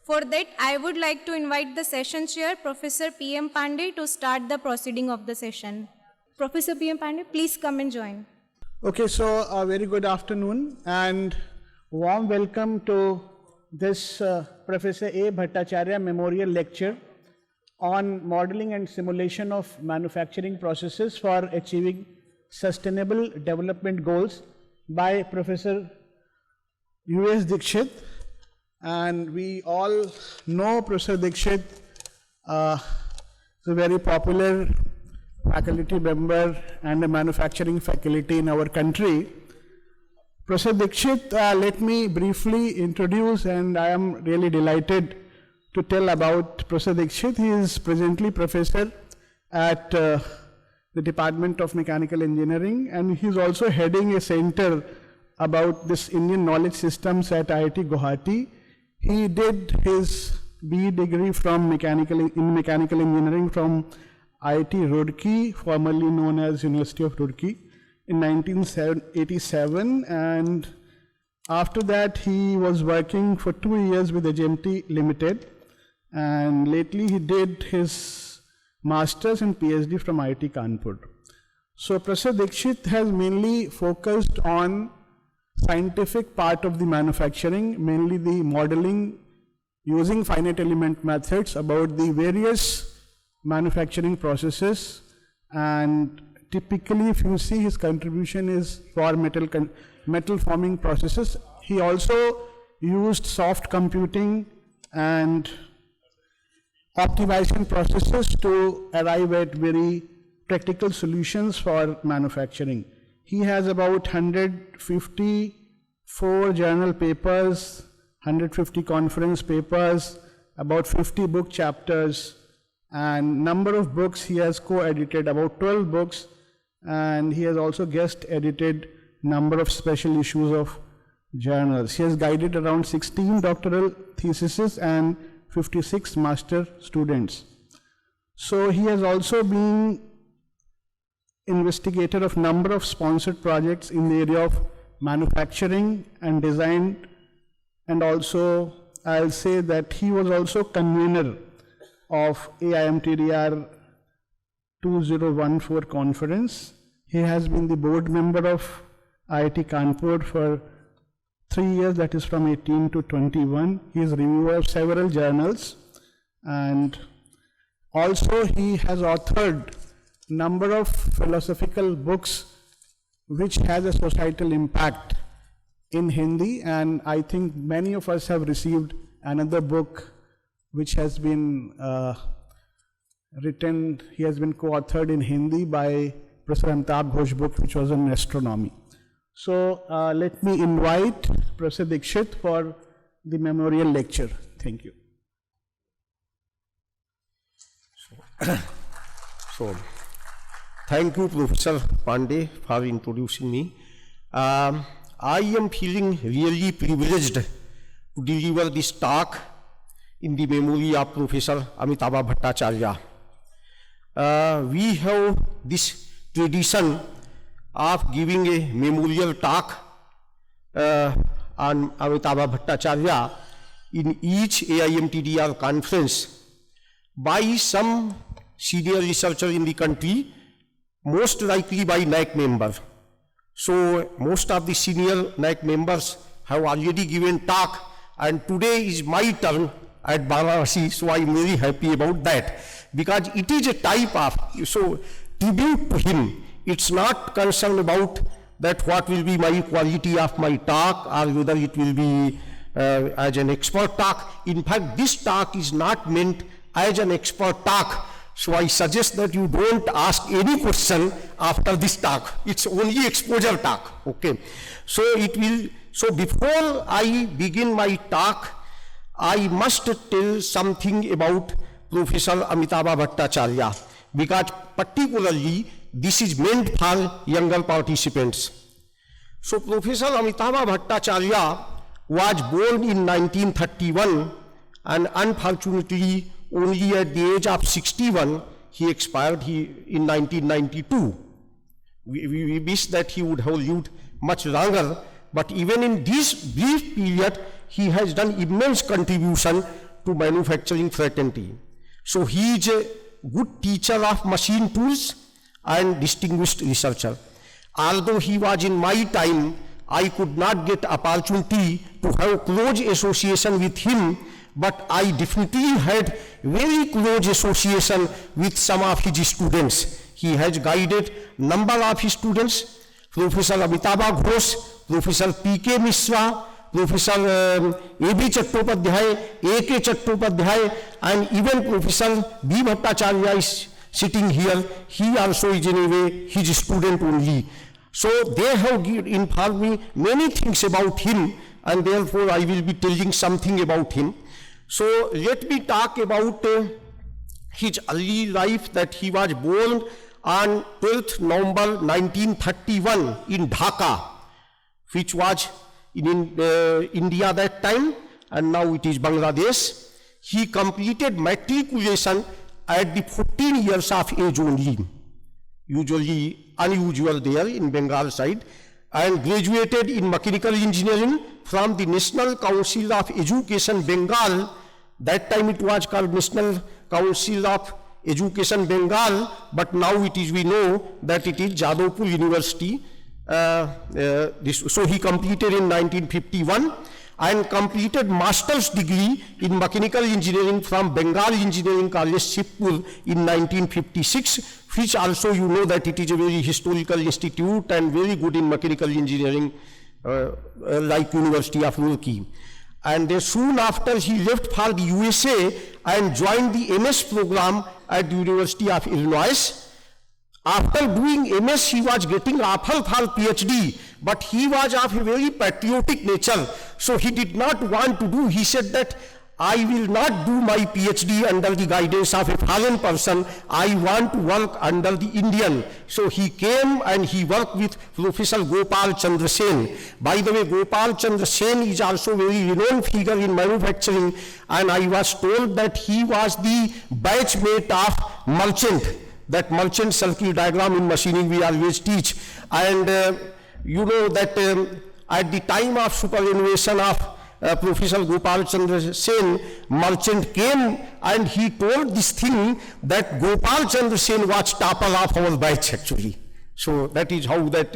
For that, I would like to invite the session chair, Professor P.M. Pandey, to start the proceeding of the session. Professor P.M. Pandey, please come and join. Okay, so a very good afternoon and warm welcome to this Professor A. Bhattacharya Memorial Lecture on modeling and simulation of manufacturing processes for achieving sustainable development goals by Professor U.S. Dixit. And we all know Professor Dixit is a very popular faculty member and a manufacturing faculty in our country. Professor Dixit, let me briefly introduce, and I am really delighted to tell about Professor Dixit. He is presently professor at the Department of Mechanical Engineering, and he is also heading a center about this Indian knowledge systems at IIT Guwahati. He did his BE degree from mechanical engineering from IIT Roorkee, formerly known as University of Roorkee, in 1987, and after that he was working for 2 years with HMT Limited, and lately he did his master's and PhD from IIT Kanpur. So Professor Dixit has mainly focused on scientific part of the manufacturing, mainly the modeling using finite element methods about the various manufacturing processes, and typically if you see his contribution is for metal forming processes. He also used soft computing and optimization processes to arrive at very practical solutions for manufacturing. He has about 154 journal papers, 150 conference papers, about 50 book chapters, and number of books he has co-edited, about 12 books, and he has also guest edited number of special issues of journals. He has guided around 16 doctoral theses and 56 master students. So he has also been investigator of number of sponsored projects in the area of manufacturing and design, and also I'll say that he was also convener of AIMTDR 2014 conference. He has been the board member of IIT Kanpur for 3 years, that is from 18 to 21. He is reviewer of several journals, and also he has authored number of philosophical books which has a societal impact in Hindi, and I think many of us have received another book which has been written, he has been co-authored in Hindi by Professor Amitabh Ghosh book, which was on astronomy. So let me invite Professor Dixit for the memorial lecture. Thank you. So thank you, Professor Pandey, for introducing me. I am feeling really privileged to deliver this talk in the memory of Professor Amitabh Bhattacharya. We have this tradition of giving a memorial talk on Amitabh Bhattacharya in each AIMTDR conference by some senior researcher in the country, most likely by NAAC member. So most of the senior NAAC members have already given talk, and today is my turn at Varanasi, so I am very happy about that, because it is a type of, so tribute to him. It's not concerned about that what will be my quality of my talk or whether it will be as an expert talk. In fact, this talk is not meant as an expert talk, so I suggest that you don't ask any question after this talk. It's only exposure talk, okay? So it will, so before I begin my talk, I must tell something about Professor Amitabh Bhattacharya, because particularly this is meant for younger participants. So Professor Amitabh Bhattacharya was born in 1931, and unfortunately only at the age of 61 he expired in 1992. We wish that he would have lived much longer, but even in this brief period he has done immense contribution to manufacturing fraternity. So he is a good teacher of machine tools and distinguished researcher. Although he was in my time, I could not get opportunity to have close association with him, but I definitely had very close association with some of his students. He has guided number of his students, Professor Amitabh Ghosh, Professor P.K. Mishra, Professor A.B. Chattopadhyay, A.K. Chattopadhyay, and even Professor B. Bhattacharya is sitting here. He also is in a way his student only. So they have informed me many things about him, and therefore I will be telling something about him. So let me talk about his early life, that he was born on 12th November 1931 in Dhaka, which was in India that time, and now it is Bangladesh. He completed matriculation at the 14 years of age only, usually unusual there in Bengal side, and graduated in mechanical engineering from the National Council of Education Bengal. That time it was called National Council of Education Bengal, but now it is, we know that it is Jadavpur University. So he completed in 1951 and completed master's degree in mechanical engineering from Bengal Engineering College, Shibpur in 1956, which also you know that it is a very historical institute and very good in mechanical engineering, like University of Roorkee. And then soon after he left for the USA and joined the MS program at the University of Illinois. After doing MS, he was getting offer for PhD, but he was of a very patriotic nature, so he did not want to do. He said that I will not do my PhD under the guidance of a foreign person. I want to work under the Indian. So he came and he worked with Professor Gopal Chandra Sen. By the way, Gopal Chandra Sen is also a very renowned figure in manufacturing, and I was told that he was the batchmate of Merchant. That Merchant circle diagram in machining we always teach. And you know that at the time of superannuation of Professor Gopal Chandra Sen, Merchant came and he told this thing that Gopal Chandra Sen was topper of our batch actually. So that is how that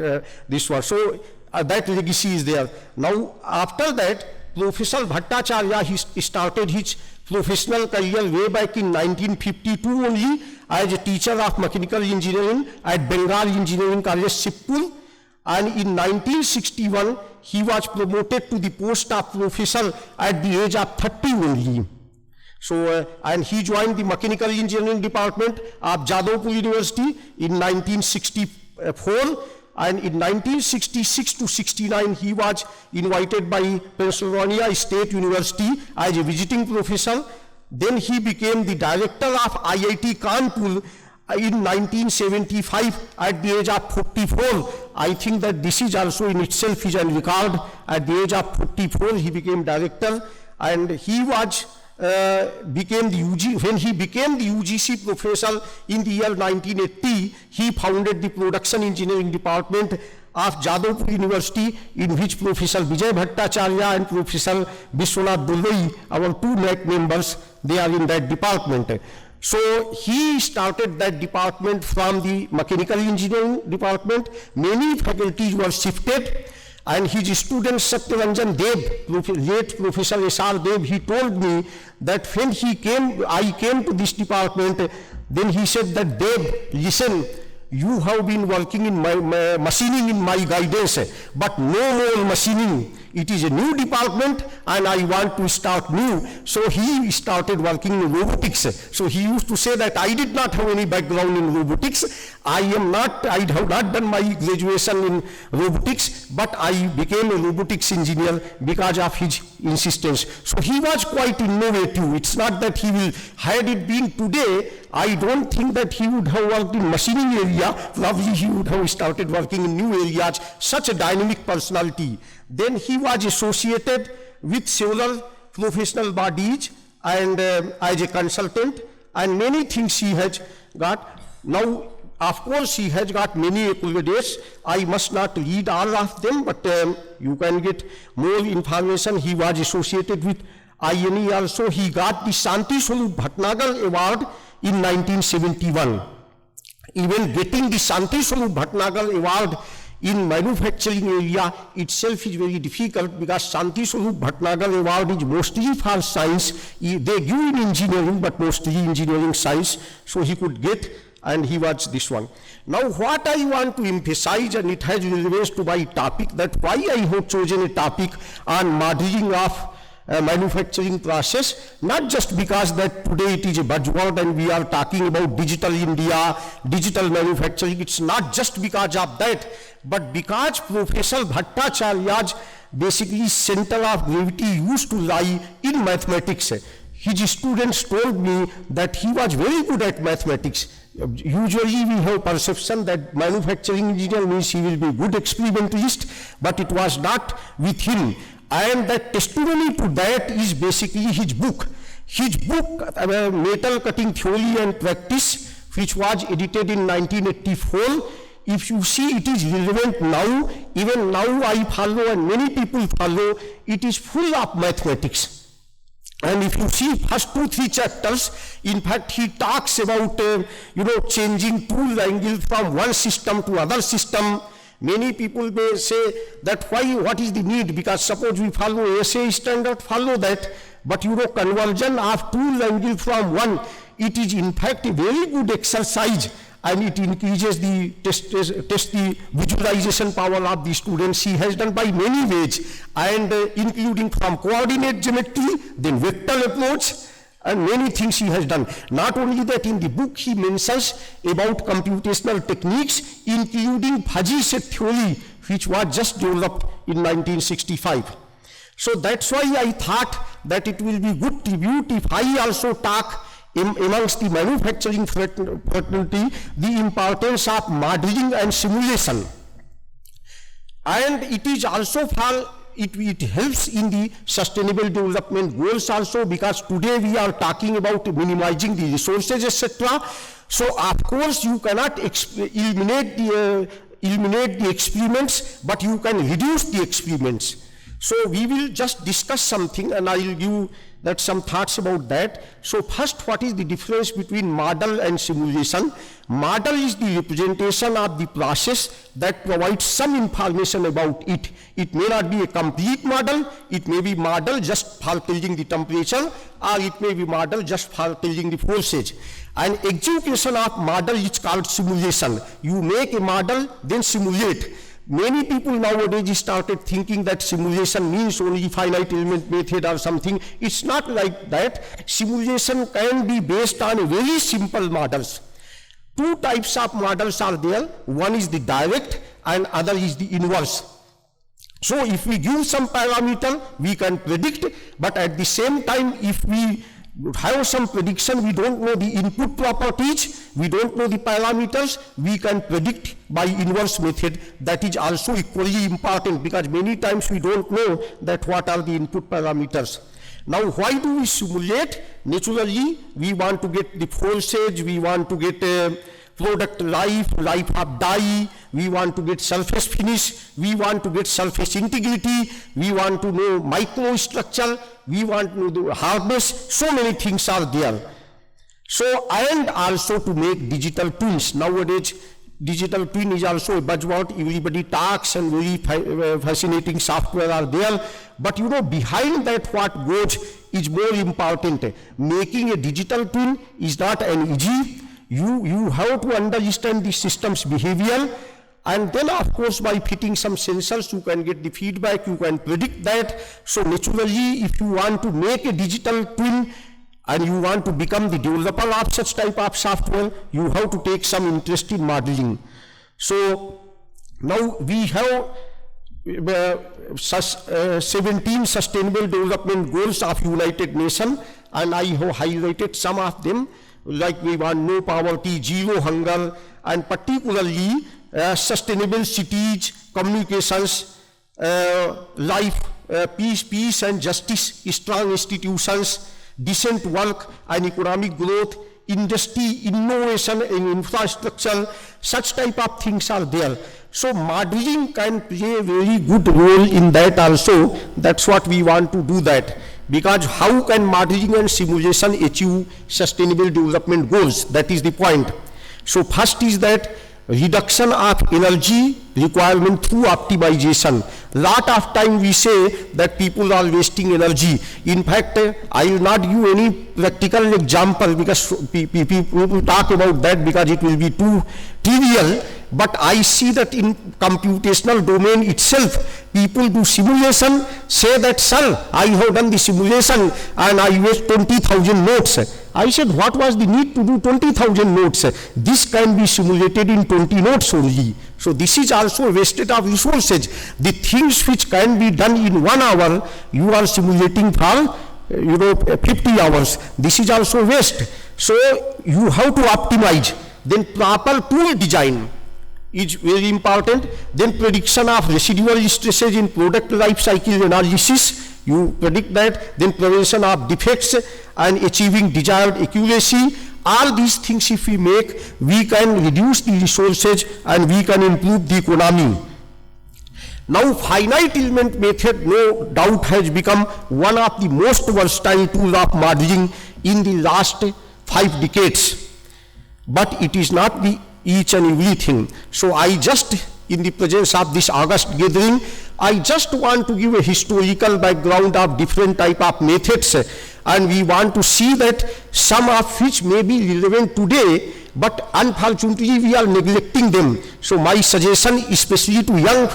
this was. So that legacy is there. Now after that, Professor Bhattacharya, he started his professional career way back in 1952 only as a teacher of mechanical engineering at Bengal Engineering College, Shibpur. And in 1961, he was promoted to the post of professor at the age of 30 only. So, and he joined the mechanical engineering department of Jadavpur University in 1964. And in 1966 to 69, he was invited by Pennsylvania State University as a visiting professor. Then he became the director of IIT Kanpur in 1975 at the age of 44. I think that this is also in itself is a record. At the age of 44, he became director, and he was became the when he became the UGC professor in the year 1980, he founded the production engineering department of Jadavpur University, in which Professor Vijay Bhattacharya and Professor Vishwanath Duloi, our two NAC members, they are in that department. So he started that department from the mechanical engineering department. Many faculties were shifted, and his student Satyaranjan Dev, late Professor S.R. Dev, he told me that when I came to this department, then he said that, Dev, listen, you have been working in my machining in my guidance, but no more machining. It is a new department and I want to start new. So he started working in robotics. So he used to say that I did not have any background in robotics. I have not done my graduation in robotics, but I became a robotics engineer because of his insistence. So he was quite innovative. It's not that he will, had it been today, I don't think that he would have worked in machining area. Probably he would have started working in new areas. Such a dynamic personality. Then he was associated with several professional bodies and as a consultant, and many things he has got. Now, of course, he has got many accolades. I must not read all of them, but you can get more information. He was associated with INE also, he got the Shanti Swarup Bhatnagar Award in 1971. Even getting the Shanti Swarup Bhatnagar Award in manufacturing area itself is very difficult, because Shanti Swarup Bhatnagar Award is mostly for science. They give in engineering, but mostly engineering science, so he could get, and he was this one. Now what I want to emphasize, and it has relevance to my topic, that why I have chosen a topic on modeling of manufacturing process, not just because that today it is a buzzword and we are talking about digital India, digital manufacturing. It's not just because of that, but because Professor Bhattacharya's basically center of gravity used to lie in mathematics. His students told me that he was very good at mathematics. Usually we have perception that manufacturing engineer means he will be good experimentalist, but it was not with him. And the testimony to that is basically his book. His book, Metal Cutting Theory and Practice, which was edited in 1984. If you see, it is relevant now. Even now I follow, and many people follow. It is full of mathematics. And if you see first 2-3 chapters, in fact, he talks about, changing tool angle from one system to other system. Many people may say that what is the need? Because suppose we follow SA standard, follow that, but conversion of tool angle from one, it is in fact a very good exercise, and it increases the test the visualization power of the students. He has done by many ways, and including from coordinate geometry, then vector approach, and many things he has done. Not only that, in the book he mentions about computational techniques, including fuzzy set theory, which was just developed in 1965. So that's why I thought that it will be good tribute if I also talk amongst the manufacturing fraternity the importance of modeling and simulation. And it is also for it helps in the sustainable development goals also, because today we are talking about minimizing the resources, etc. So of course you cannot eliminate the experiments, but you can reduce the experiments. So we will just discuss something, and I will give that some thoughts about that. So first, what is the difference between model and simulation? Model is the representation of the process that provides some information about it. It may not be a complete model, it may be model just for telling the temperature, or it may be model just for telling the forces. And execution of model is called simulation. You make a model, then simulate. Many people nowadays started thinking that simulation means only finite element method or something. It's not like that. Simulation can be based on very simple models. Two types of models are there. One is the direct and other is the inverse. So if we give some parameter, we can predict, but at the same time, if we have some prediction, we don't know the input properties, we don't know the parameters, we can predict by inverse method. That is also equally important, because many times we don't know that what are the input parameters. Now why do we simulate? Naturally, we want to get the forces, we want to get product life of die, we want to get surface finish, we want to get surface integrity, we want to know microstructure, we want to do hardness, so many things are there. So, and also to make digital twins. Nowadays, digital twin is also a buzzword, everybody talks, and very fascinating software are there. But behind that what goes is more important. Making a digital twin is not an easy. You have to understand the system's behavior, and then of course by fitting some sensors you can get the feedback, you can predict that. So naturally, if you want to make a digital twin and you want to become the developer of such type of software, you have to take some interest in modeling. So now we have 17 sustainable development goals of United Nations, and I have highlighted some of them. Like we want no poverty, zero hunger, and particularly sustainable cities, communications, life, peace and justice, strong institutions, decent work and economic growth, industry, innovation and infrastructure, such type of things are there. So modeling can play a very good role in that also. That's what we want to do that. because how can modeling and simulation achieve sustainable development goals? That is the point. So first is that reduction of energy requirement through optimization. Lot of time we say that people are wasting energy. In fact, I will not give any practical example because people talk about that because it will be too trivial. But I see that in computational domain itself, people do simulation, say that, sir, I have done the simulation and I waste 20,000 notes. I said, what was the need to do 20,000 notes? This can be simulated in 20 notes only. So this is also wasted of resources. The things which can be done in 1 hour, you are simulating for 50 hours. This is also waste. So you have to optimize. Then proper tool design is very important. Then prediction of residual stresses in product life cycle analysis, you predict that. Then prevention of defects and achieving desired accuracy. All these things if we make, we can reduce the resources and we can improve the economy. Now finite element method no doubt has become one of the most versatile tools of modeling in the last 5 decades. But it is not the each and everything. So I just, in the presence of this August gathering, I just want to give a historical background of different type of methods, and we want to see that some of which may be relevant today, but unfortunately we are neglecting them. So my suggestion, especially to young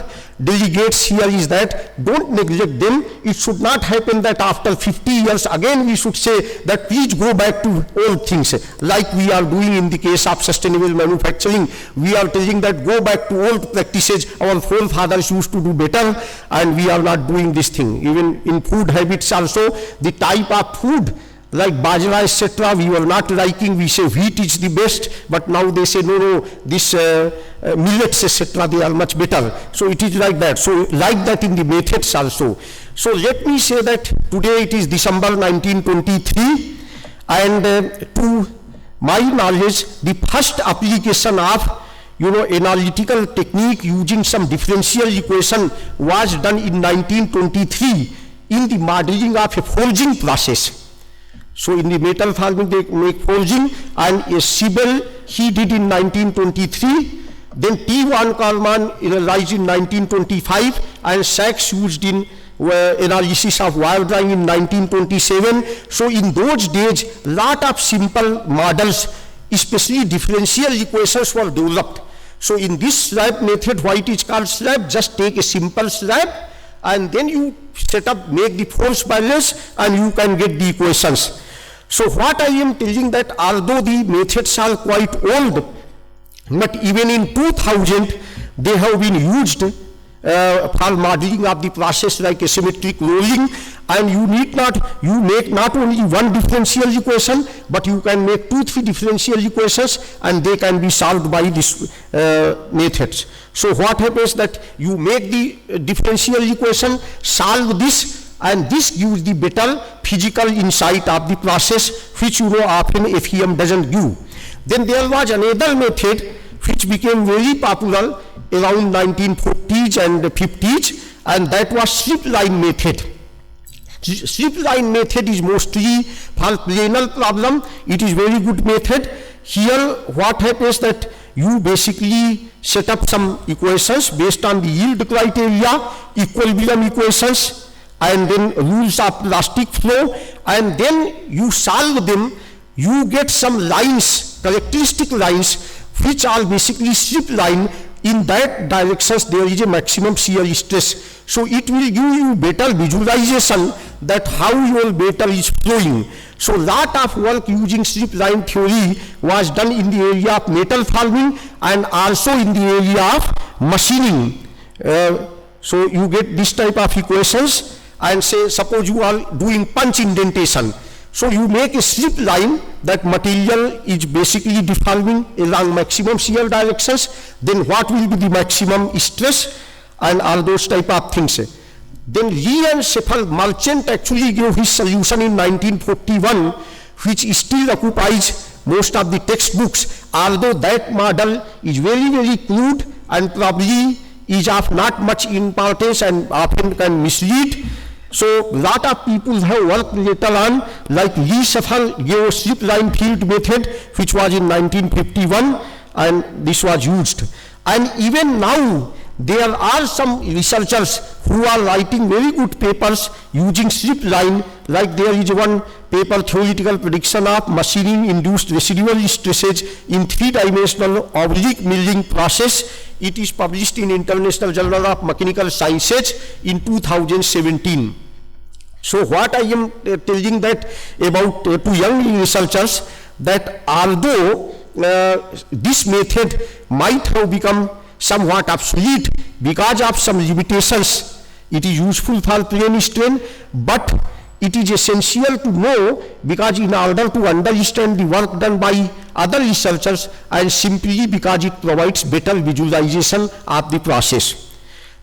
delegates here, is that don't neglect them. It should not happen that after 50 years again we should say that please go back to old things, like we are doing in the case of sustainable manufacturing. We are telling that go back to old practices, our forefathers used to do better, and we are not doing this thing. Even in food habits also, the type of food like bajra etc. we were not liking, we say wheat is the best, but now they say no, this millets etc. they are much better. So it is like that. So like that in the methods also. So let me say that today it is December 1923, and to my knowledge the first application of analytical technique using some differential equation was done in 1923 in the modeling of a forging process. So in the metal forming they make forging, and a Siebel he did in 1923, then T. von Karman realized in 1925, and Sachs used in analysis of wire drawing in 1927. So in those days, lot of simple models, especially differential equations, were developed. So in this slab method, why it is called slab, just take a simple slab and then you set up, make the force balance, and you can get the equations. So what I am telling that although the methods are quite old, but even in 2000 they have been used for modeling of the process like asymmetric rolling, and you make not only one differential equation, but you can make 2-3 differential equations, and they can be solved by this methods. So what happens that you make the differential equation, solve this, and this gives the better physical insight of the process, which often FEM doesn't give. Then there was another method which became very popular around 1940s and 50s, and that was strip line method. Strip line method is mostly for planar problem. It is very good method. Here what happens that you basically set up some equations based on the yield criteria, equilibrium equations, and then rules of plastic flow, and then you solve them. You get some lines, characteristic lines, which are basically strip line. In that directions there is a maximum shear stress. So it will give you better visualization that how your metal is flowing. So lot of work using strip line theory was done in the area of metal forming and also in the area of machining. So you get this type of equations, and say suppose you are doing punch indentation. So you make a strip line, that material is basically deforming along maximum shear directions, then what will be the maximum stress and all those type of things. Then Lee and Sheffel Merchant actually gave his solution in 1941, which still occupies most of the textbooks, although that model is very, very crude and probably is of not much importance and often can mislead. So lot of people have worked later on, like Lee Safar gave slip line field method, which was in 1951, and this was used. And even now, there are some researchers who are writing very good papers using slip line, like there is one paper, Theoretical Prediction of Machining-Induced Residual Stresses in Three-Dimensional Oblique Milling Process. It is published in International Journal of Mechanical Sciences in 2017. So what I am telling that about to young researchers, that although this method might have become somewhat obsolete because of some limitations, it is useful for plane strain, but it is essential to know, because in order to understand the work done by other researchers, and simply because it provides better visualization of the process.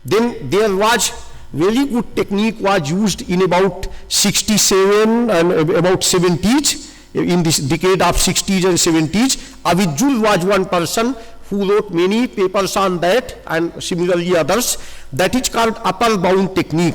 Then there was very good technique was used in about 67 and about 70s, in this decade of 60s and 70s. Avijul was one person who wrote many papers on that, and similarly others. That is called upper bound technique.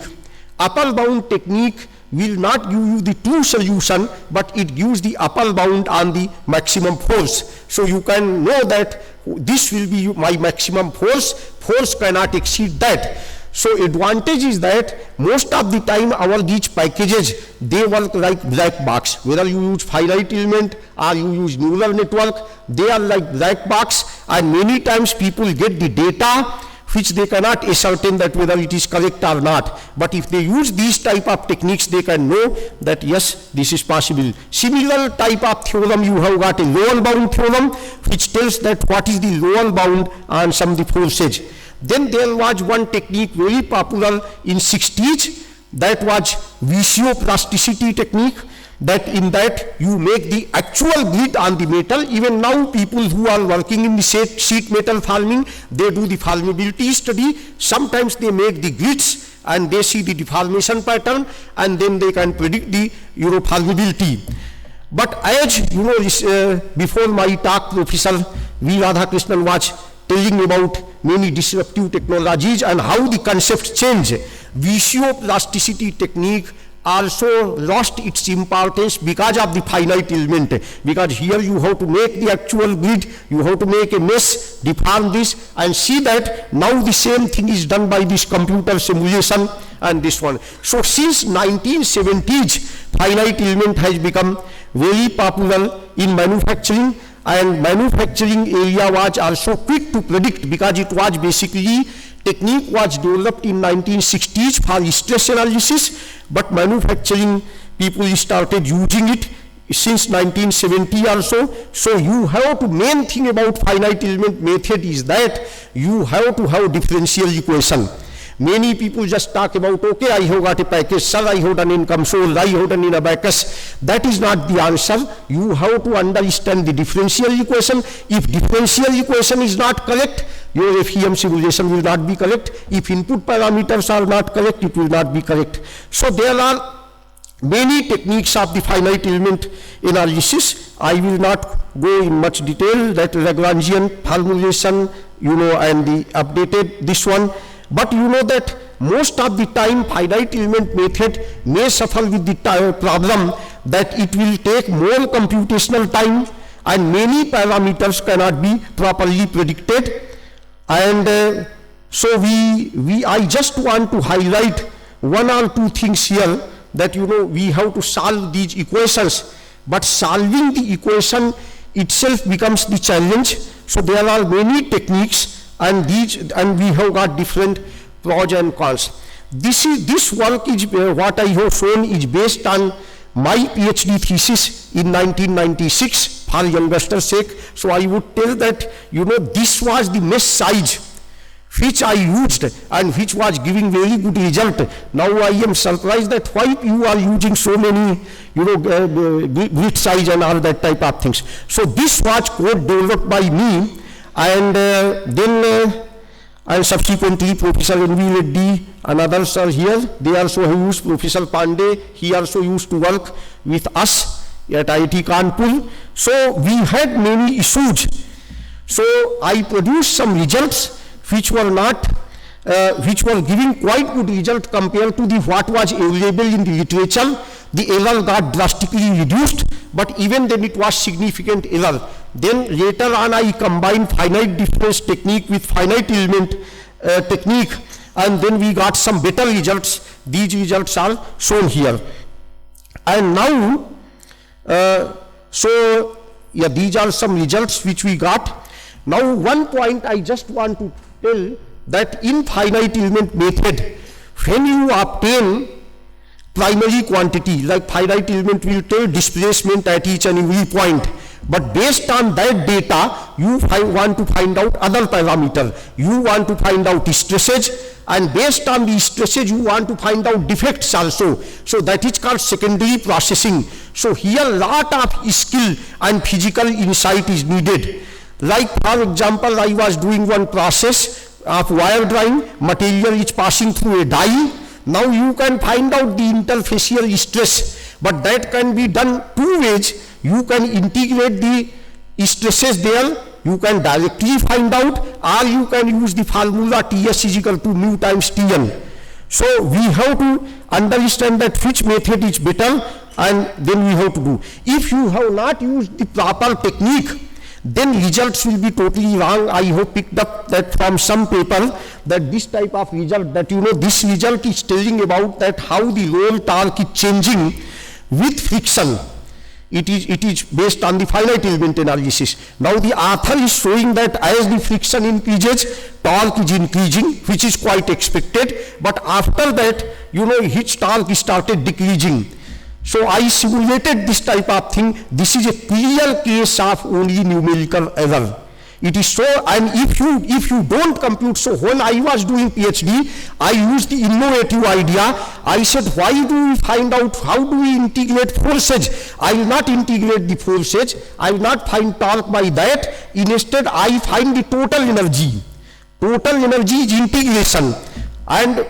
Upper bound technique will not give you the true solution, but it gives the upper bound on the maximum force. So you can know that this will be my maximum force, force cannot exceed that. So advantage is that most of the time our these packages, they work like black box. Whether you use finite element or you use neural network, they are like black box, and many times people get the data which they cannot ascertain that whether it is correct or not. But if they use these type of techniques, they can know that yes, this is possible. Similar type of theorem, you have got a lower bound theorem, which tells that what is the lower bound on some of the forces. Then there was one technique very popular in 60s, that was visioplasticity technique, that in that you make the actual grid on the metal. Even now people who are working in the sheet metal forming, they do the formability study. Sometimes they make the grids and they see the deformation pattern, and then they can predict the formability. But as you know, before my talk, Professor V. Radhakrishnan was telling about many disruptive technologies and how the concepts change. Visioplasticity technique also lost its importance because of the finite element, because here you have to make the actual grid, you have to make a mesh, deform this, and see that now the same thing is done by this computer simulation and this one. So since 1970s, finite element has become very popular in manufacturing, and manufacturing area was also quick to predict, because it was basically technique was developed in 1960s for stress analysis, but manufacturing people started using it since 1970 or so. So you have to, main thing about finite element method is that you have to have differential equation. Many people just talk about, okay, I have got a package, sir, I have done in COMSOL, I have done in Abacus. That is not the answer. You have to understand the differential equation. If differential equation is not correct, your FEM simulation will not be correct. If input parameters are not correct, it will not be correct. So there are many techniques of the finite element analysis. I will not go in much detail, that Lagrangian formulation, and the updated this one. But you know that most of the time finite element method may suffer with the problem that it will take more computational time, and many parameters cannot be properly predicted. And so I just want to highlight one or two things here, that we have to solve these equations, but solving the equation itself becomes the challenge. So there are many techniques, and we have got different pros and cons. This work is what I have shown is based on my PhD thesis in 1996 for youngsters' sake. So I would tell that this was the mesh size which I used and which was giving very good result. Now I am surprised that why you are using so many grid size and all that type of things. So this was code developed by me, and then subsequently Professor N.V. Reddy and others are here. They also have used. Professor Pandey, he also used to work with us at IIT Kanpur. So we had many issues. So I produced some results which were not which were giving quite good result compared to the what was available in the literature. The error got drastically reduced, but even then it was significant error. Then later on I combined finite difference technique with finite element technique, and then we got some better results. These results are shown here. And now, so yeah, these are some results which we got. Now one point I just want to tell, that in finite element method, when you obtain primary quantity, like finite element will tell displacement at each and every point, but based on that data, you want to find out other parameter. You want to find out stresses, and based on the stresses, you want to find out defects also. So that is called secondary processing. So here lot of skill and physical insight is needed. Like for example, I was doing one process of wire drawing, material is passing through a die. Now you can find out the interfacial stress, but that can be done two ways. You can integrate the stresses there, you can directly find out, or you can use the formula Ts is equal to mu times Tn. So we have to understand that which method is better, and then we have to do. If you have not used the proper technique, then results will be totally wrong. I have picked up that from some paper, that this type of result, that this result is telling about that how the roll torque is changing with friction. It is based on the finite element analysis. Now the author is showing that as the friction increases, torque is increasing, which is quite expected, but after that, his torque started decreasing. So I simulated this type of thing. This is a clear case of only numerical error. It is so, and if you don't compute, so when I was doing PhD, I used the innovative idea. I said, why do we find out, how do we integrate forces? I will not integrate the forces, I will not find torque by that. Instead, I find the total energy. Total energy is integration. And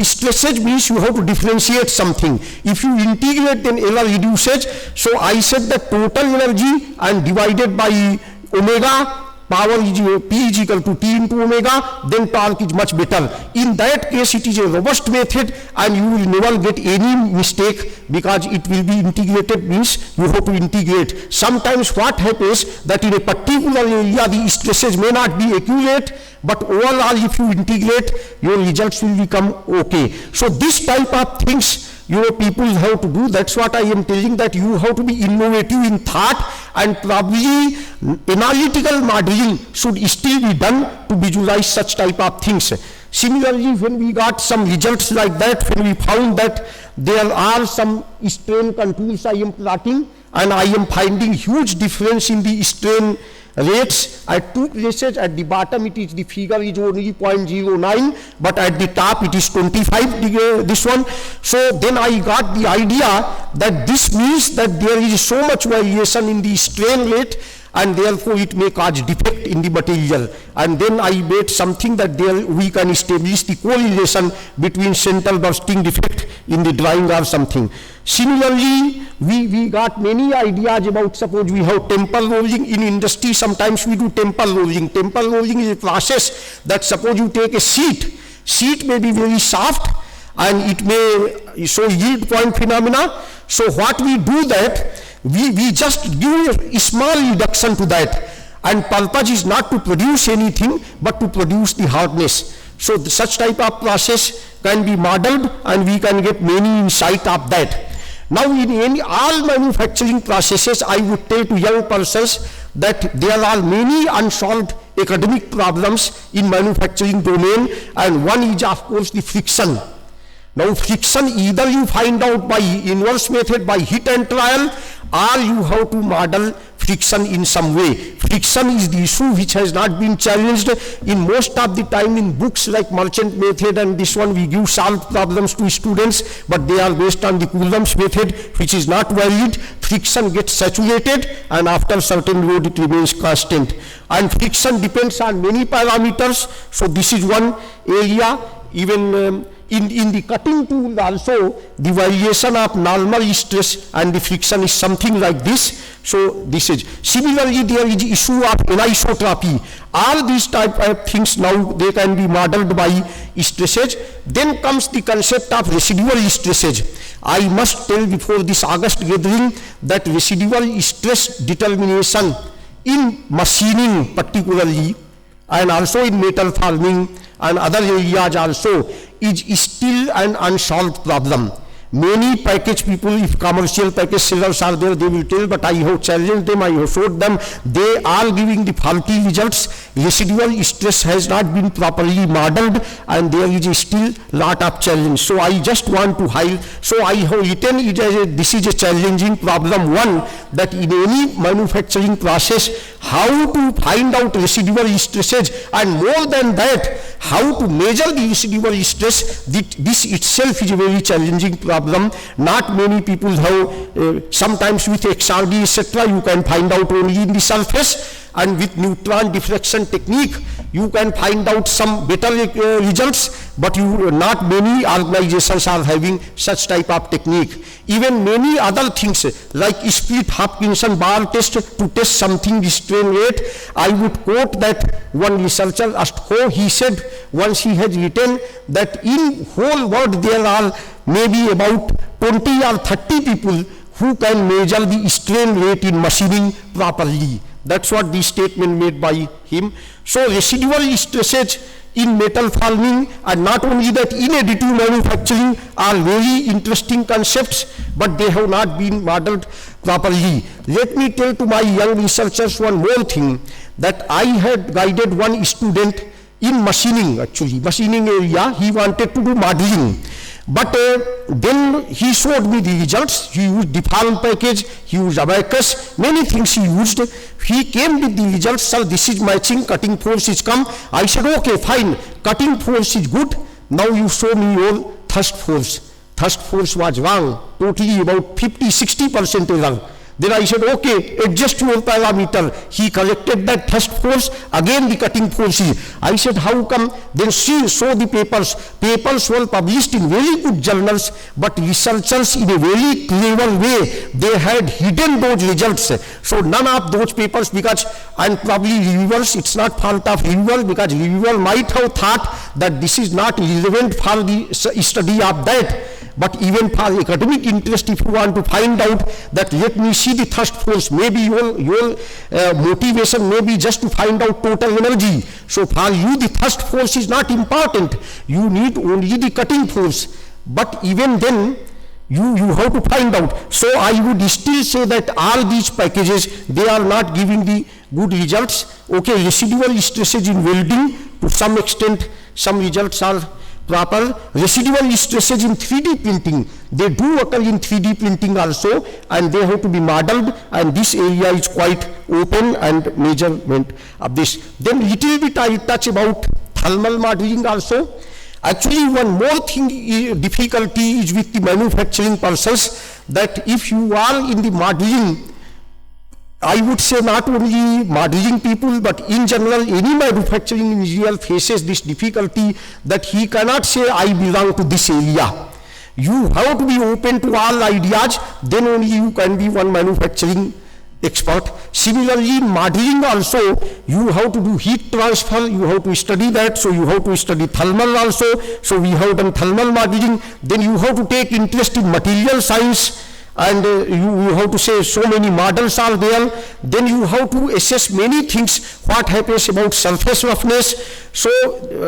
stresses means you have to differentiate something. If you integrate, then error reduces. So I said that total energy and divided by omega, power is P is equal to T into omega, then torque is much better. In that case, it is a robust method, and you will never get any mistake, because it will be integrated, means you have to integrate. Sometimes what happens, that in a particular area the stresses may not be accurate, but overall if you integrate, your results will become okay. So this type of things people have to do. That's what I am telling, that you have to be innovative in thought, and probably analytical modeling should still be done to visualize such type of things. Similarly, when we got some results like that, when we found that there are some strain contours I am plotting, and I am finding huge difference in the strain rates at two places. At the bottom it is, the figure is only 0.09, but at the top it is 25, this one. So then I got the idea that this means that there is so much variation in the strain rate, and therefore it may cause defect in the material. And then I made something that there we can establish the correlation between central bursting defect in the drawing or something. Similarly, we got many ideas about, suppose we have temper rolling in industry. Sometimes we do temper rolling. Temper rolling is a process that, suppose you take a sheet may be very soft, and it may show yield point phenomena. So what we do that, we just give a small reduction to that, and purpose is not to produce anything, but to produce the hardness. So such type of process can be modeled, and we can get many insight of that. Now in all manufacturing processes, I would tell to young persons that there are many unsolved academic problems in manufacturing domain, and one is of course the friction. Now friction, either you find out by inverse method, by hit and trial, or you have to model friction in some way. Friction is the issue which has not been challenged in most of the time in books like Merchant method, and this one we give solved problems to students, but they are based on the Coulomb's method, which is not valid. Friction gets saturated, and after certain load it remains constant. And friction depends on many parameters. So this is one area. Even in the cutting tool also, the variation of normal stress and the friction is something like this. So this is, similarly there is issue of anisotropy. All these type of things now they can be modeled by stresses. Then comes the concept of residual stresses. I must tell before this August gathering that residual stress determination in machining particularly, and also in metal forming and other areas also, is still an unsolved problem. Many package people, if commercial package sellers are there, they will tell, but I have challenged them, I have showed them, they are giving the faulty results. Residual stress has not been properly modeled, and there is still lot of challenge. So I just want to highlight, so I have written it as this is a challenging problem. One, that in any manufacturing process, how to find out residual stresses, and more than that, how to measure the residual stress. This itself is a very challenging problem. Not many people have, sometimes with XRD etc. you can find out only in the surface, and with neutron diffraction technique you can find out some better results, but not many organizations are having such type of technique. Even many other things like split Hopkinson bar test to test something strain rate. I would quote that one researcher, Astho, he said once he had written that in whole world there are maybe about 20 or 30 people who can measure the strain rate in machining properly. That's what the statement made by him. So residual stresses in metal forming, and not only that, in additive manufacturing are very interesting concepts, but they have not been modeled properly. Let me tell to my young researchers one more thing, that I had guided one student in machining, actually, machining area. He wanted to do modeling. But then he showed me the results. He used deform package, he used abacus, many things he used. He came with the results, sir, this is matching, cutting force is come. I said, okay, fine, cutting force is good. Now you show me your thrust force. Thrust force was wrong, totally about 50-60% error. Then I said, okay, adjust your parameter. He corrected that thrust force, again the cutting force is. I said, how come? Then she saw the papers. Papers were published in very good journals, but researchers in a very clever way, they had hidden those results. So none of those papers, because, and probably reviewers, it's not fault of reviewer, because reviewer might have thought that this is not relevant for the study of that. But even for academic interest, if you want to find out that let me see the thrust force, maybe your motivation may be just to find out total energy. So for you the thrust force is not important. You need only the cutting force. But even then, you have to find out. So I would still say that all these packages, they are not giving the good results. Okay, residual stresses in welding, to some extent, some results are proper. Residual stresses in 3D printing, they do occur in 3D printing also, and they have to be modeled, and this area is quite open and measurement of this. Then little bit I touch about thermal modeling also. Actually, one more thing, difficulty is with the manufacturing persons, that if you are in the modeling, I would say not only modeling people, but in general, any manufacturing engineer faces this difficulty that he cannot say, I belong to this area. You have to be open to all ideas, then only you can be one manufacturing expert. Similarly, in modeling also, you have to do heat transfer, you have to study that, so you have to study thermal also. So we have done thermal modeling. Then you have to take interest in material science, and you have to say so many models are there. Then you have to assess many things, what happens about surface roughness. So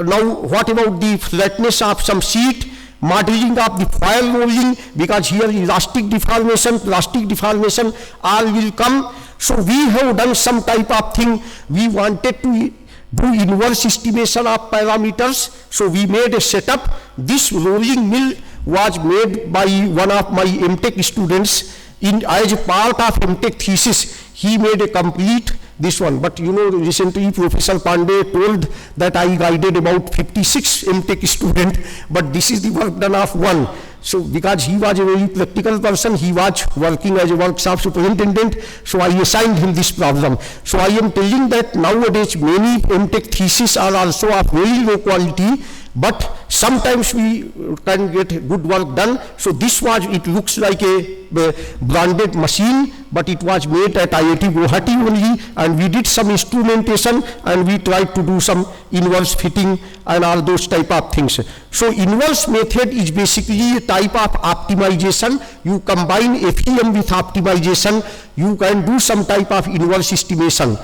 now what about the flatness of some sheet, modeling of the foil rolling, because here elastic deformation, plastic deformation, all will come. So we have done some type of thing. We wanted to do inverse estimation of parameters. So we made a setup. This rolling mill was made by one of my MTech students as a part of MTech thesis. He made a complete this one. But you know, recently Professor Pandey told that I guided about 56 MTech students, but this is the work done of one. So because he was a very practical person, he was working as a workshop superintendent, so I assigned him this problem. So I am telling that nowadays many MTech theses are also of very low quality, but sometimes we can get good work done. So this was, it looks like a branded machine, but it was made at IIT Guwahati only, and we did some instrumentation and we tried to do some inverse fitting and all those type of things. So inverse method is basically a type of optimization. You combine FEM with optimization, you can do some type of inverse estimation.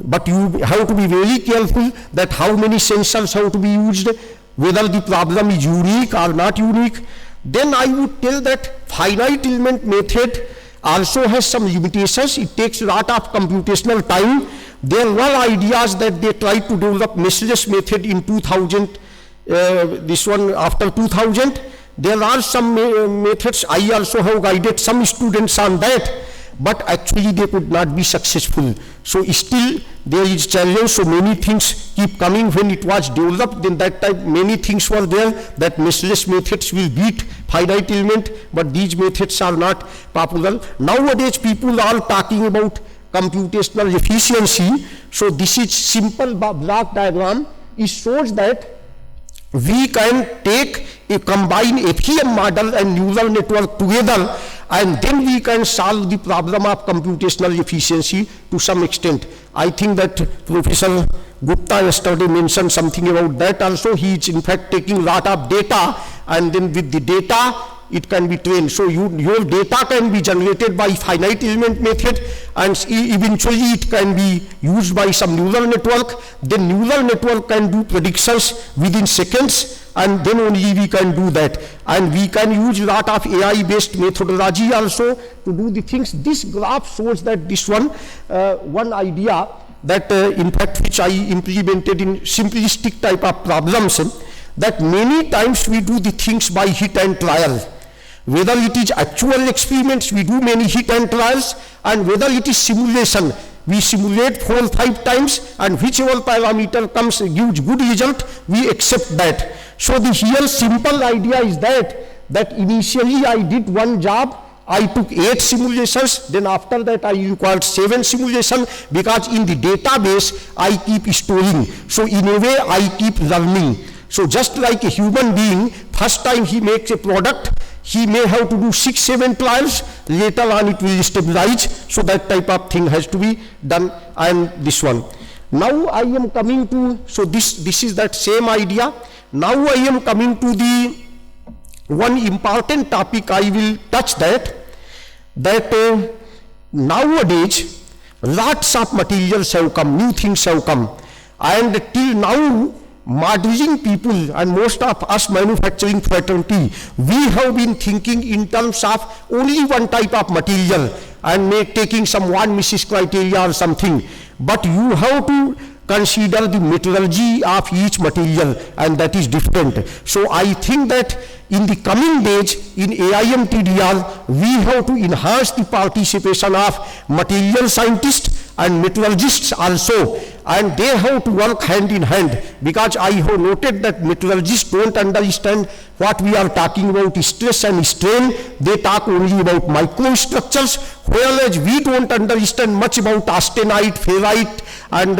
But you have to be very careful that how many sensors have to be used, whether the problem is unique or not unique. Then I would tell that finite element method also has some limitations. It takes a lot of computational time. There were ideas that they tried to develop meshless method in 2000, this one after 2000. There are some methods, I also have guided some students on that, but actually they could not be successful. So still there is challenge, so many things keep coming. When it was developed, then that time many things were there, that meshless methods will beat finite element, but these methods are not popular. Nowadays people are talking about computational efficiency. So this is simple block diagram. It shows that we can take a combined FEM model and neural network together, and then we can solve the problem of computational efficiency to some extent. I think that Professor Gupta yesterday mentioned something about that also. He is in fact taking a lot of data, and then with the data it can be trained. So your data can be generated by finite element method, and eventually it can be used by some neural network. Then neural network can do predictions within seconds, and then only we can do that. And we can use a lot of AI based methodology also to do the things. This graph shows that this one idea that in fact which I implemented in simplistic type of problems, that many times we do the things by hit and trial. Whether it is actual experiments, we do many hit and trials, and whether it is simulation, we simulate 4 or 5 times, and whichever parameter comes gives good result, we accept that. So the here simple idea is that initially I did one job, I took 8 simulations, then after that I required 7 simulations, because in the database I keep storing. So in a way I keep learning. So just like a human being, first time he makes a product, he may have to do 6-7 trials, later on it will stabilize. So that type of thing has to be done. And this one. Now I am coming to, so this is that same idea. Now I am coming to the one important topic. I will touch that nowadays lots of materials have come, new things have come, and till now modeling people and most of us manufacturing fraternity, we have been thinking in terms of only one type of material and taking some one Mises criteria or something. But you have to consider the metallurgy of each material, and that is different. So I think that in the coming days in AIMTDR, we have to enhance the participation of material scientists and metallurgists also, and they have to work hand in hand, because I have noted that metallurgists don't understand what we are talking about, stress and strain. They talk only about microstructures, whereas we don't understand much about austenite, ferrite and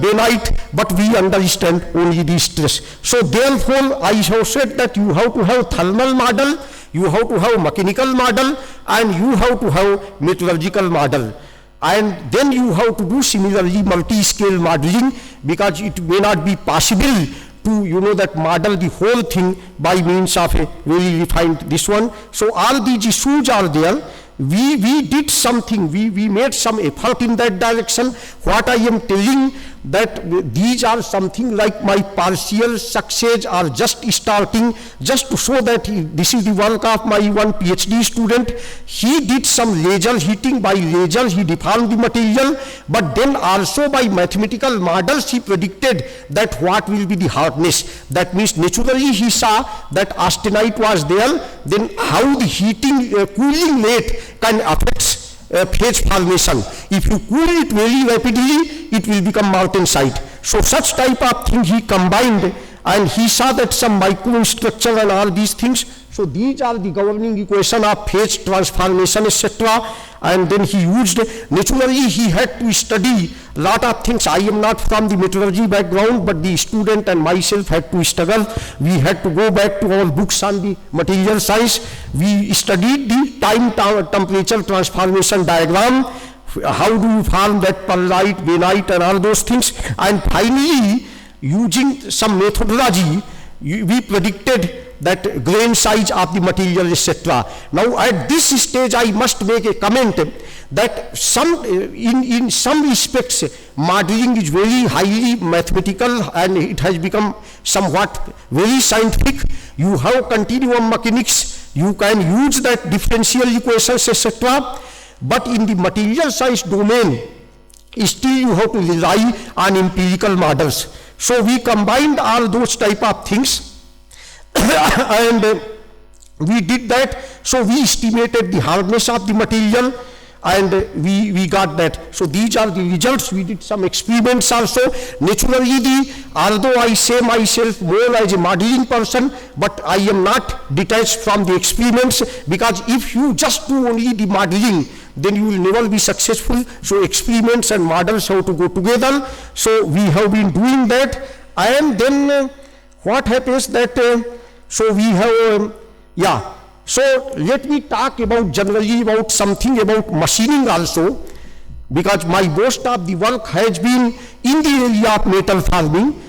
benite, but we understand only the stress. So therefore I have said that you have to have thermal model, you have to have mechanical model, and you have to have metallurgical model. And then you have to do similarly multi-scale modeling, because it may not be possible to that model the whole thing by means of a very refined this one. So all these issues are there. We did something, we made some effort in that direction. What I am telling, that these are something like my partial success or just starting, just to show that this is the work of my one PhD student. He did some laser heating. By laser he deformed the material, but then also by mathematical models he predicted that what will be the hardness. That means naturally he saw that austenite was there, then how the heating, cooling rate can affect phase formation. If you cool it very rapidly, it will become martensite. So such type of thing he combined, and he saw that some microstructure and all these things. So these are the governing equation of phase transformation, etc. and then he used, naturally he had to study lot of things. I am not from the metallurgy background, but the student and myself had to struggle. We had to go back to our books on the material science. We studied the time temperature transformation diagram, how do you form that pearlite, bainite and all those things, and finally using some methodology we predicted that grain size of the material, etc. Now at this stage I must make a comment that in some respects modeling is very highly mathematical and it has become somewhat very scientific. You have continuum mechanics, you can use that differential equations, etc. But in the material science domain, still you have to rely on empirical models. So we combined all those type of things and we did that. So we estimated the hardness of the material and we got that. So these are the results. We did some experiments also. Naturally, although I say myself more as a modeling person, but I am not detached from the experiments, because if you just do only the modeling, then you will never be successful. So experiments and models have to go together. So we have been doing that. And then what happens that, so we have, so let me talk about generally about something about machining also, because my most of the work has been in the area of metal forming,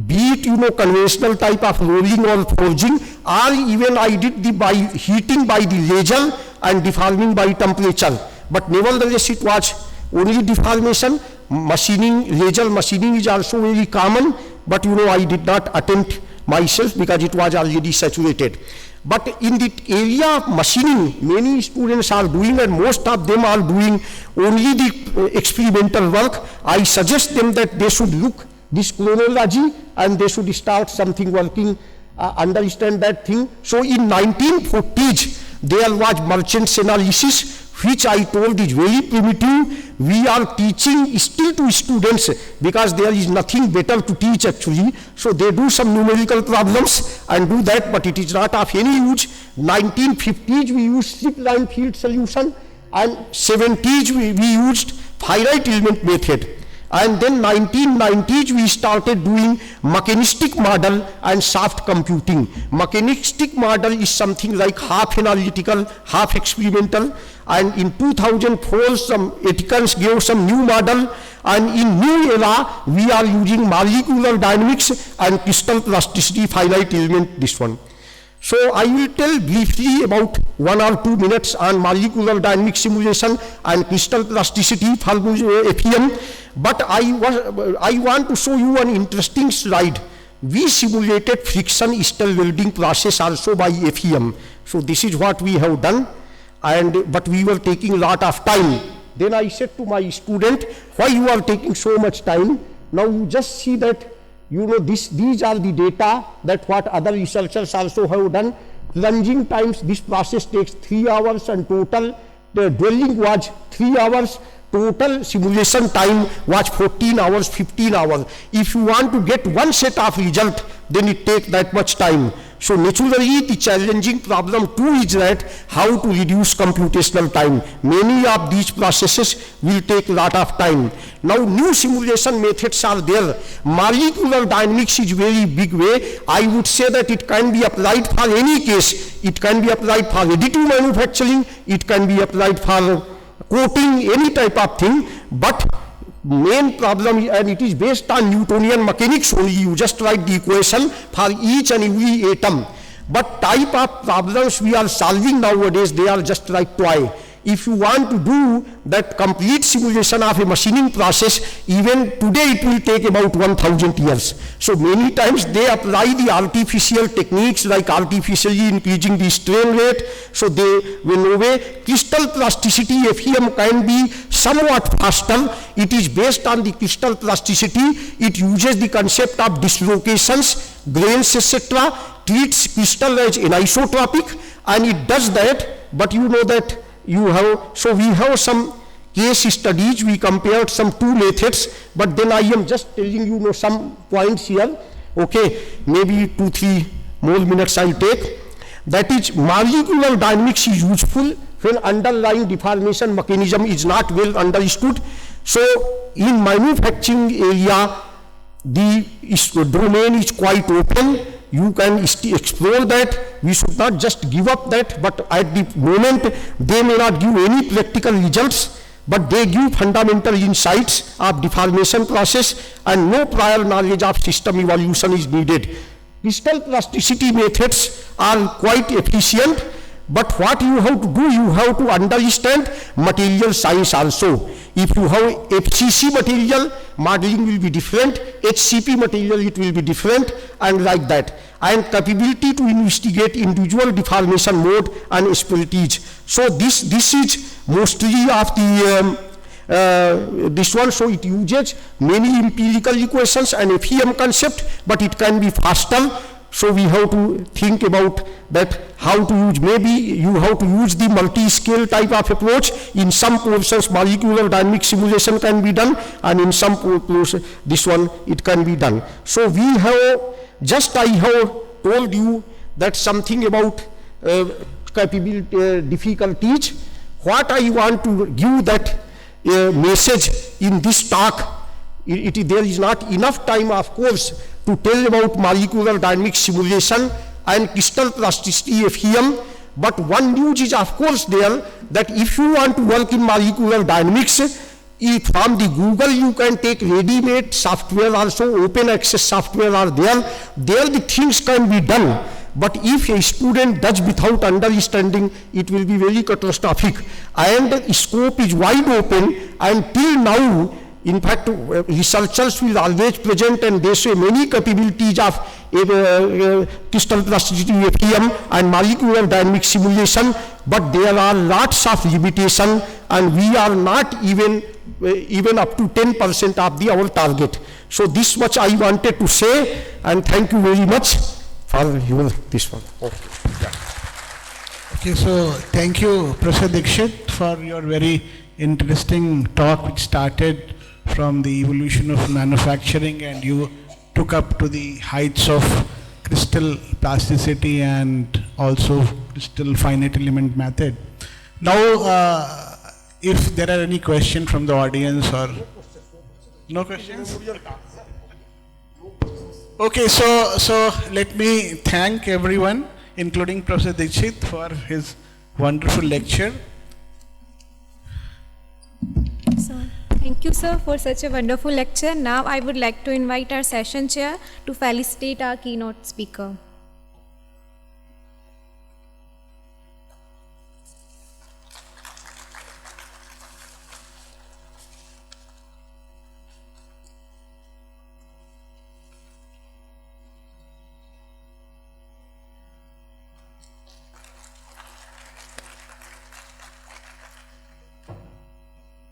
be it conventional type of rolling or forging, or even I did the by heating by the laser and deforming by temperature. But nevertheless it was only deformation. Machining, laser machining is also very common, but I did not attempt myself because it was already saturated. But in the area of machining, many students are doing, and most of them are doing only the experimental work. I suggest them that they should look this chronology and they should start something working, understand that thing. So in 1940s, there was merchants analysis, which I told is very primitive. We are teaching still to students because there is nothing better to teach actually. So they do some numerical problems and do that, but it is not of any use. 1950s we used strip line field solution, and 70s we used finite element method. And then 1990s we started doing mechanistic model and soft computing. Mechanistic model is something like half analytical, half experimental, and in 2004 some Atkins gave some new model, and in new era we are using molecular dynamics and crystal plasticity finite element, this one. So I will tell briefly about 1 or 2 minutes on molecular dynamic simulation and crystal plasticity for FEM. But I want to show you an interesting slide. We simulated friction stir welding process also by FEM. So this is what we have done, but we were taking a lot of time. Then I said to my student, why you are taking so much time? Now you just see that these are the data that what other researchers also have done. Plunging times, this process takes 3 hours, and total the dwelling was 3 hours. Total simulation time was 14 hours, 15 hours. If you want to get one set of result, then it takes that much time. So naturally the challenging problem too is that how to reduce computational time. Many of these processes will take a lot of time. Now new simulation methods are there. Molecular dynamics is very big way. I would say that it can be applied for any case. It can be applied for additive manufacturing, it can be applied for coating, any type of thing, but main problem, and it is based on Newtonian mechanics only. You just write the equation for each and every atom. But type of problems we are solving nowadays, they are just like toy. If you want to do that complete simulation of a machining process, even today it will take about 1000 years. So many times they apply the artificial techniques like artificially increasing the strain rate. So they will obey. Crystal plasticity FEM can be somewhat faster. It is based on the crystal plasticity. It uses the concept of dislocations, grains, etc. Treats crystal as anisotropic, and it does that. But you know that so we have some case studies, we compared some 2 methods, but then I am just telling you some points here. Okay, maybe 2-3 more minutes I'll take. That is, molecular dynamics is useful when underlying deformation mechanism is not well understood. So in manufacturing area, the domain is quite open. You can explore that. We should not just give up that, but at the moment they may not give any practical results, but they give fundamental insights of deformation process, and no prior knowledge of system evolution is needed. Crystal plasticity methods are quite efficient, but what you have to do, you have to understand material science also. If you have FCC material, modeling will be different, HCP material, it will be different, and like that. And capability to investigate individual deformation mode and expertise. So this is mostly of the this one, so it uses many empirical equations and FEM concept, but it can be faster. So we have to think about that, how to use, maybe you have to use the multi-scale type of approach. In some portions molecular dynamic simulation can be done, and in some portions this one it can be done. So we have, I have told you that something about capability, difficulties. What I want to give that message in this talk, there is not enough time, of course, to tell about molecular dynamic simulation and crystal plasticity FEM, but one news is of course there, that if you want to work in molecular dynamics, from the Google you can take ready-made software also, open access software are there the things can be done. But if a student does without understanding, it will be very catastrophic. And the scope is wide open, and till now, in fact, researchers will always present and they say many capabilities of crystal plasticity FEM and molecular dynamic simulation, but there are lots of limitations, and we are not even up to 10% of our target. So this much I wanted to say, and thank you very much for this one. Okay. Yeah. Okay, so thank you, Professor Dixit, for your very interesting talk, which started from the evolution of manufacturing, and you took up to the heights of crystal plasticity and also crystal finite element method. Now, if there are any questions from the audience, or no questions? Okay, so let me thank everyone, including Professor Dixit, for his wonderful lecture. So, thank you, sir, for such a wonderful lecture. Now I would like to invite our session chair to felicitate our keynote speaker.